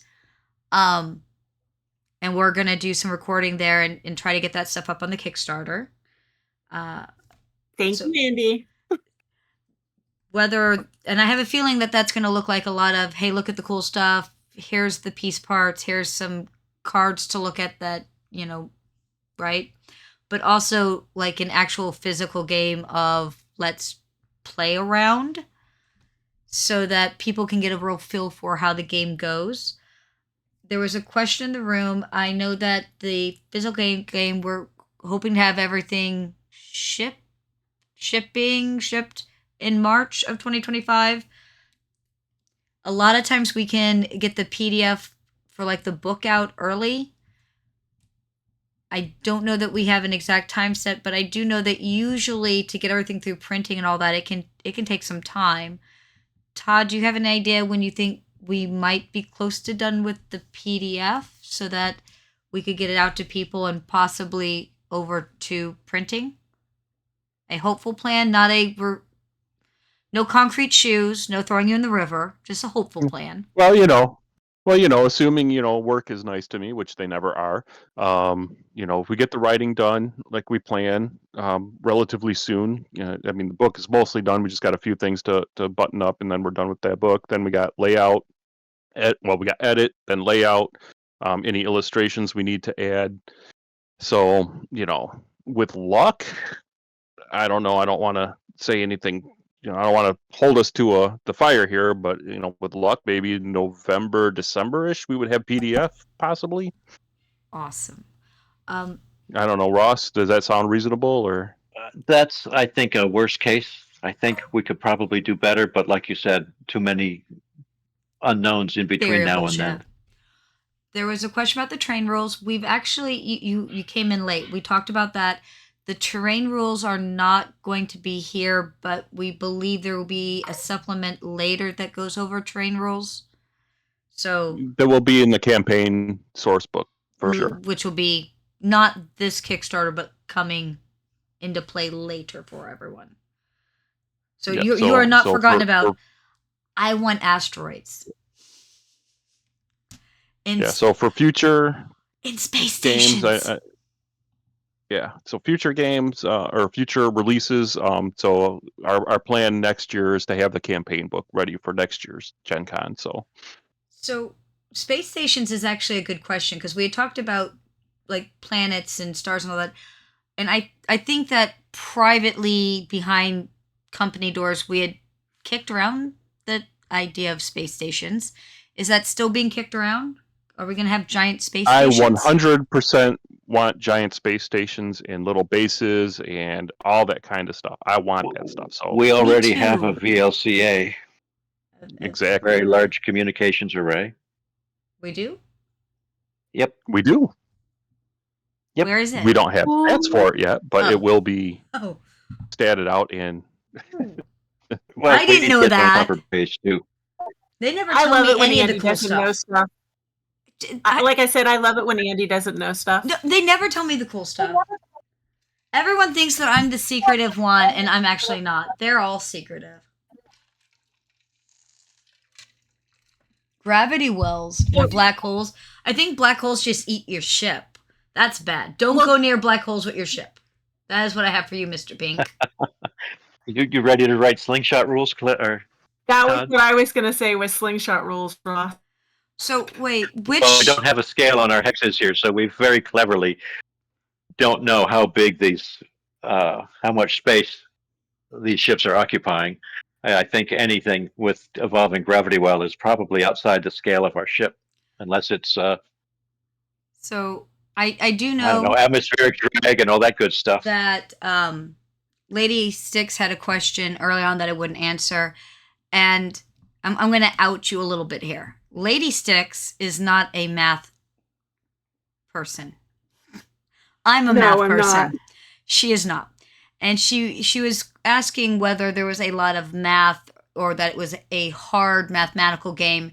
And we're going to do some recording there and try to get that stuff up on the Kickstarter. Thank you, Andy. And I have a feeling that that's going to look like a lot of, hey, look at the cool stuff. Here's the piece parts. Here's some cards to look at that, right? But also like an actual physical game of let's play around so that people can get a real feel for how the game goes. There was a question in the room. I know that the physical game we're hoping to have everything shipped in March of 2025. A lot of times we can get the PDF for like the book out early. I don't know that we have an exact time set, but I do know that usually to get everything through printing and all that, it can take some time. Todd, do you have an idea when you think we might be close to done with the PDF so that we could get it out to people and possibly over to printing? A hopeful plan, no concrete shoes, no throwing you in the river, just a hopeful plan. Well, assuming, work is nice to me, which they never are. If we get the writing done like we plan, relatively soon, the book is mostly done. We just got a few things to button up, and then we're done with that book. Then we got layout. We got edit, then layout, any illustrations we need to add. So, with luck, I don't know. I don't want to say anything. I don't want to hold us to the fire here, but with luck, maybe November, December-ish, we would have PDF possibly. Awesome. I don't know, Ross. Does that sound reasonable, or? That's, I think, a worst case. I think we could probably do better, but like you said, too many unknowns in between now and then. There was a question about the terrain rules. We've actually, you came in late. We talked about that. The terrain rules are not going to be here, but we believe there will be a supplement later that goes over terrain rules. So that will be in the campaign source book for sure. Which will be not this Kickstarter, but coming into play later for everyone. So you are not forgotten about. I want asteroids. So for future in space stations. Games, so future games or future releases. So our plan next year is to have the campaign book ready for next year's Gen Con. So space stations is actually a good question because we had talked about like planets and stars and all that. And I think that privately behind company doors, we had kicked around the idea of space stations. Is that still being kicked around? Are we going to have giant space stations? I 100% want giant space stations and little bases and all that kind of stuff. I want that stuff. So we already have a VLCA. Exactly. Very large communications array. We do? Yep. We do. Yep. Where is it? We don't have stats for it yet, but it will be statted out in. Well, I didn't know that. Page too. They never tell me any of the cool stuff. Like I said, I love it when Andy doesn't know stuff. No, they never tell me the cool stuff. Everyone thinks that I'm the secretive one, and I'm actually not. They're all secretive. Gravity wells and black holes. I think black holes just eat your ship. That's bad. Don't go near black holes with your ship. That is what I have for you, Mr. Pink. You ready to write slingshot rules, or? That was what I was going to say with slingshot rules, Ross. So, wait, which... Well, we don't have a scale on our hexes here, so we very cleverly don't know how big these, how much space these ships are occupying. I think anything with evolving gravity well is probably outside the scale of our ship, unless it's... So, I do know... I don't know, atmospheric drag and all that good stuff. That Lady Styx had a question early on that I wouldn't answer, and I'm going to out you a little bit here. Lady Styx is not a math person. I'm a math I'm person. not. She is not. And she was asking whether there was a lot of math or that it was a hard mathematical game.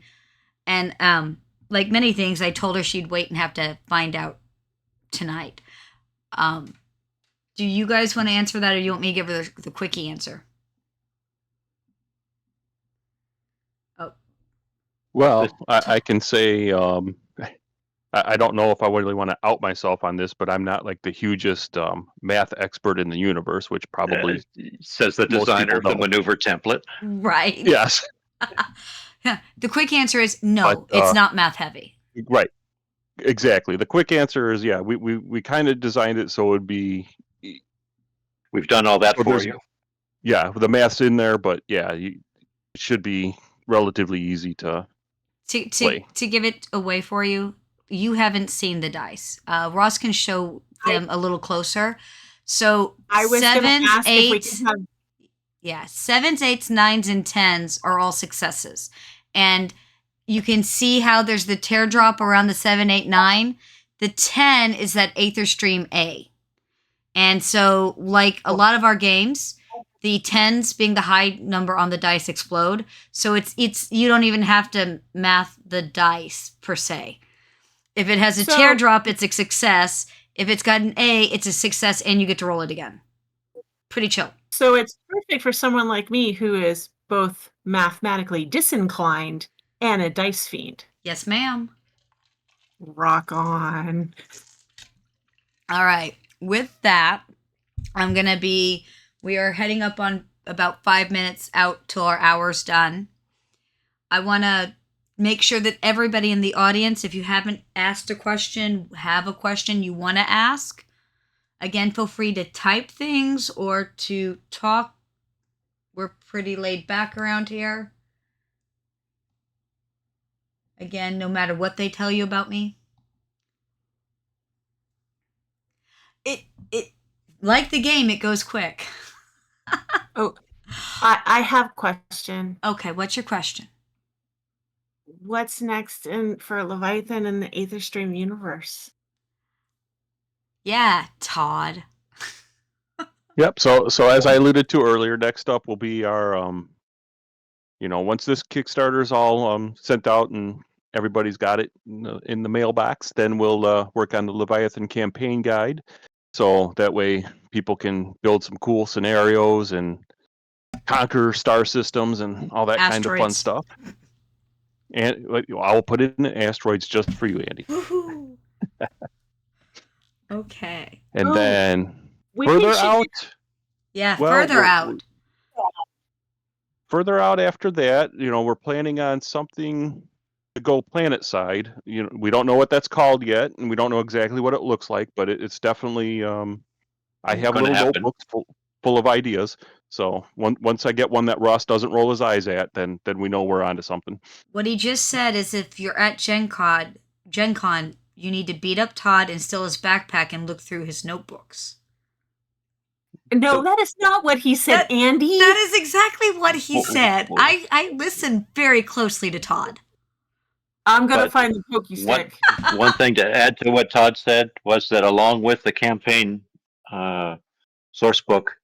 And like many things, I told her she'd wait and have to find out tonight. Do you guys want to answer that, or do you want me to give her the quickie answer? Oh, Well, I can say I don't know if I really want to out myself on this, but I'm not like the hugest math expert in the universe, which probably Says the most designer people of the know. maneuver template. right. Yes, Yeah. The quick answer is no. But, It's not math heavy. right. Exactly. The quick answer is yeah. We kind of designed it so it would be. We've done all that So for there's- you. Yeah, the math's in there, but yeah, it should be relatively easy to play. To give it away for you, you haven't seen the dice. Ross can show them a little closer. So I was going to sevens, ask if we eights, could have. yeah, sevens, eights, nines, and tens are all successes. And you can see how there's the teardrop around the 7, 8, 9. The 10 is that Aether Stream A. And so, like a lot of our games, the 10s being the high number on the dice explode. So it's you don't even have to math the dice per se. If it has a So- teardrop, it's a success. If it's got an A, it's a success, and you get to roll it again. Pretty chill. So it's perfect for someone like me who is both mathematically disinclined and a dice fiend. Yes, ma'am. Rock on. All right. With that, we are heading up on about 5 minutes out till our hour's done. I want to make sure that everybody in the audience, if you haven't asked a question, have a question you want to ask, again, feel free to type things or to talk. We're pretty laid back around here. Again, no matter what they tell you about me. It like the game, it goes quick. Oh, I have a question. Okay, what's your question? What's next for Leviathan in the Aether Stream universe? Yeah, Todd. Yep. So as I alluded to earlier, next up will be our once this Kickstarter's all sent out and everybody's got it in the mailbox, then we'll work on the Leviathan campaign guide. So that way people can build some cool scenarios and conquer star systems and all that kind of fun Asteroids. stuff. And I'll put it in the asteroids just for you, Andy. Woohoo. Okay. And Oh, then We further should- out, Yeah, Well, further we're- out. further out after that, we're planning on something to go planet side. We don't know what that's called yet, and we don't know exactly what it looks like, but it's definitely. I have Gonna little happen. notebooks full of ideas. So once I get one that Ross doesn't roll his eyes at, then we know we're onto something. What he just said is if you're at Gen Con, you need to beat up Todd and steal his backpack and look through his notebooks. No, that is not what he said, That- Andy. That is exactly what he Well, said. well- I listened very closely to Todd. I'm going to But find the pokey One, stick. one thing to add to what Todd said was that along with the campaign source book,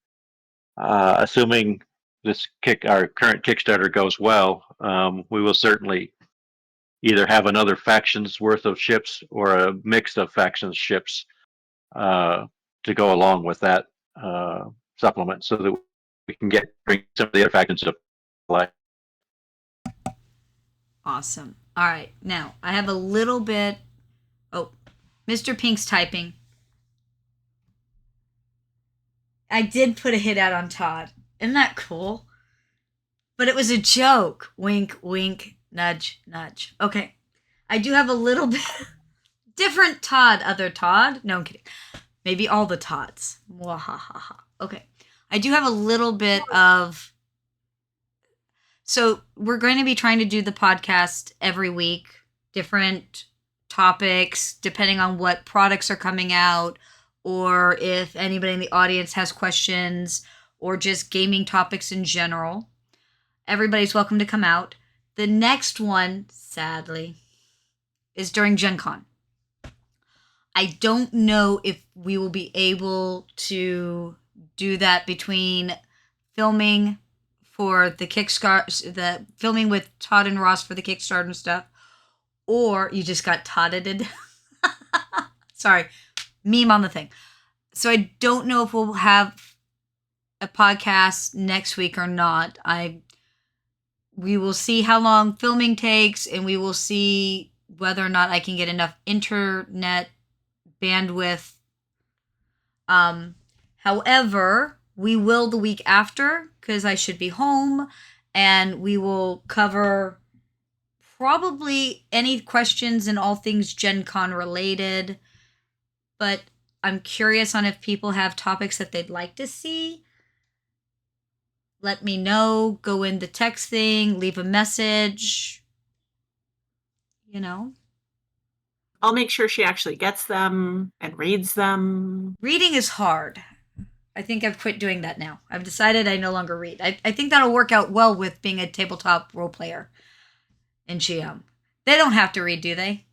assuming our current Kickstarter goes well, we will certainly either have another faction's worth of ships or a mix of factions ships to go along with that supplement, so that we can bring some of the other factions to play. Awesome. All right. Now, I have a little bit. Oh, Mr. Pink's typing. I did put a hit out on Todd. Isn't that cool? But it was a joke. Wink, wink, nudge, nudge. Okay. I do have a little bit different Todd, other Todd. No, I'm kidding. Maybe all the Todds. Mwahaha. Okay. I do have a little bit of. So we're going to be trying to do the podcast every week, different topics, depending on what products are coming out, or if anybody in the audience has questions, or just gaming topics in general, everybody's welcome to come out. The next one, sadly, is during Gen Con. I don't know if we will be able to do that between filming for the Kickstarter, the filming with Todd and Ross for the Kickstarter and stuff, or you just got Todded. Sorry, meme on the thing. So I don't know if we'll have a podcast next week or not. We will see how long filming takes, and we will see whether or not I can get enough internet bandwidth. However, we will the week after, because I should be home, and we will cover probably any questions and all things Gen Con related. But I'm curious on if people have topics that they'd like to see. Let me know. Go in the text thing. Leave a message. You know. I'll make sure she actually gets them and reads them. Reading is hard. I think I've quit doing that now. I've decided I no longer read. I think that'll work out well with being a tabletop role player in GM. They don't have to read, do they?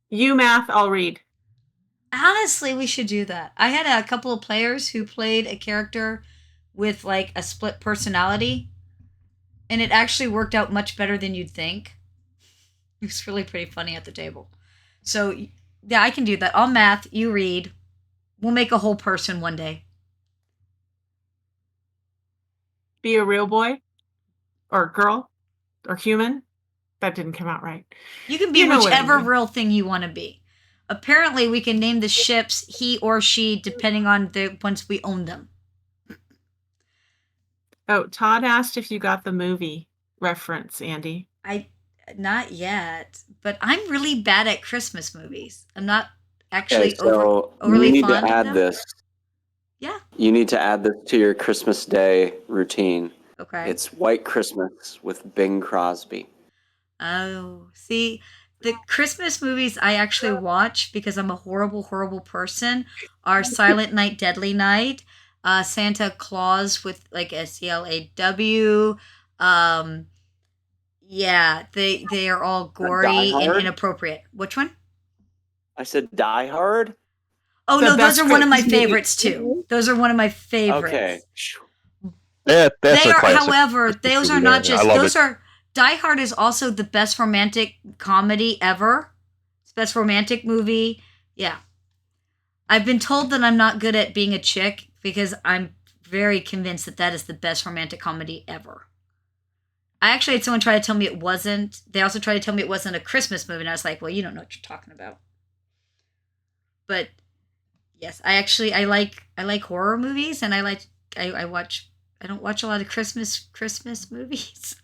You math, I'll read. Honestly, we should do that. I had a couple of players who played a character with like a split personality, and it actually worked out much better than you'd think. It was really pretty funny at the table. So, yeah, I can do that. I'll math, you read. We'll make a whole person one day. Be a real boy or girl or human. That didn't come out right. You can be You know what I whichever mean. real thing you want to be. Apparently, we can name the ships he or she depending on the once we own them. Oh, Todd asked if you got the movie reference, Andy. Not yet, but I'm really bad at Christmas movies. I'm not Okay, actually so overly you need to fond of add them. this. Yeah. You need to add this to your Christmas Day routine. Okay. It's White Christmas with Bing Crosby. Oh, see, the Christmas movies I actually watch because I'm a horrible, horrible person are Silent Night, Deadly Night, Santa Claus with like SCLAW. Yeah, they are all gory Die and Hard? inappropriate. Which one? I said Die Hard? Oh The no, those best are one of my Christmas movie. favorites too. Those are one of my favorites. Okay. That's They a are, classic. however, those are movie, not yeah. just I love those it. are Die Hard is also the best romantic comedy ever. It's the best romantic movie. Yeah. I've been told that I'm not good at being a chick because I'm very convinced that that is the best romantic comedy ever. I actually had someone try to tell me it wasn't. They also tried to tell me it wasn't a Christmas movie, and I was like, well, you don't know what you're talking about. But yes, I like horror movies, and I don't watch a lot of Christmas movies.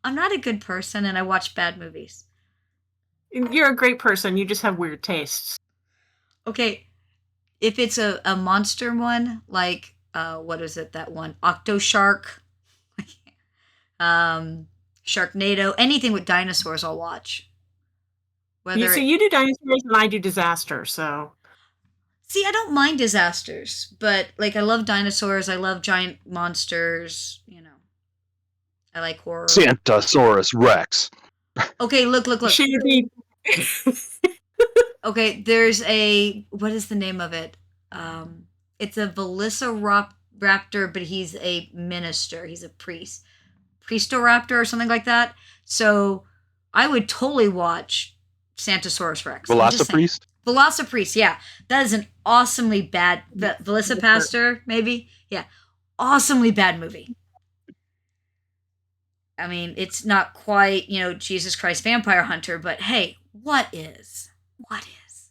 I'm not a good person, and I watch bad movies. You're a great person. You just have weird tastes. Okay, if it's a monster one, like what is it? That one, Octoshark, Sharknado, anything with dinosaurs, I'll watch. So you do dinosaurs and I do disaster. So See, I don't mind disasters, but like I love dinosaurs. I love giant monsters. You know, I like horror. Santasaurus Rex. Okay, look. should it be? Okay, there's what is the name of it? It's a Velociraptor, but he's a minister. He's a priest. Priestoraptor or something like that. So I would totally watch Santasaurus Rex. Velocipriest? Velocipriest, yeah. That is an awesomely bad Velocipastor, maybe? Yeah. Awesomely bad movie. I mean, it's not quite, Jesus Christ Vampire Hunter, but hey, what is? What is?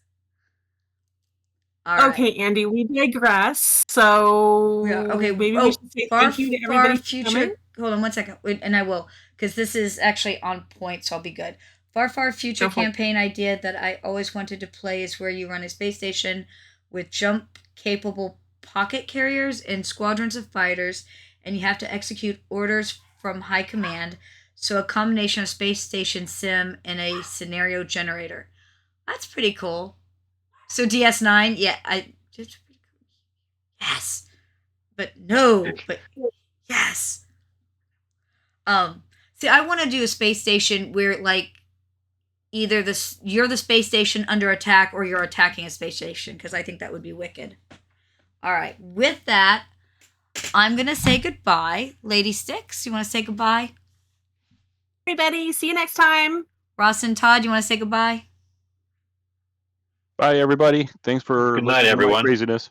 All right. Okay, Andy, we digress. So Yeah, okay. maybe we should say thank you to everybody for coming. Hold on one second, and I will, because this is actually on point, so I'll be good. Far future Go for it. campaign idea that I always wanted to play is where you run a space station with jump-capable pocket carriers and squadrons of fighters, and you have to execute orders from high command. So a combination of space station sim and a scenario generator. That's pretty cool. So DS9, yeah, yes. but no, but yes. See, I want to do a space station where, like, either you're the space station under attack or you're attacking a space station, because I think that would be wicked. All right, with that, I'm going to say goodbye. Lady Styx, you want to say goodbye? Everybody, see you next time. Ross and Todd, you want to say goodbye? Bye, everybody. Thanks for Good night, listening to my everyone. craziness.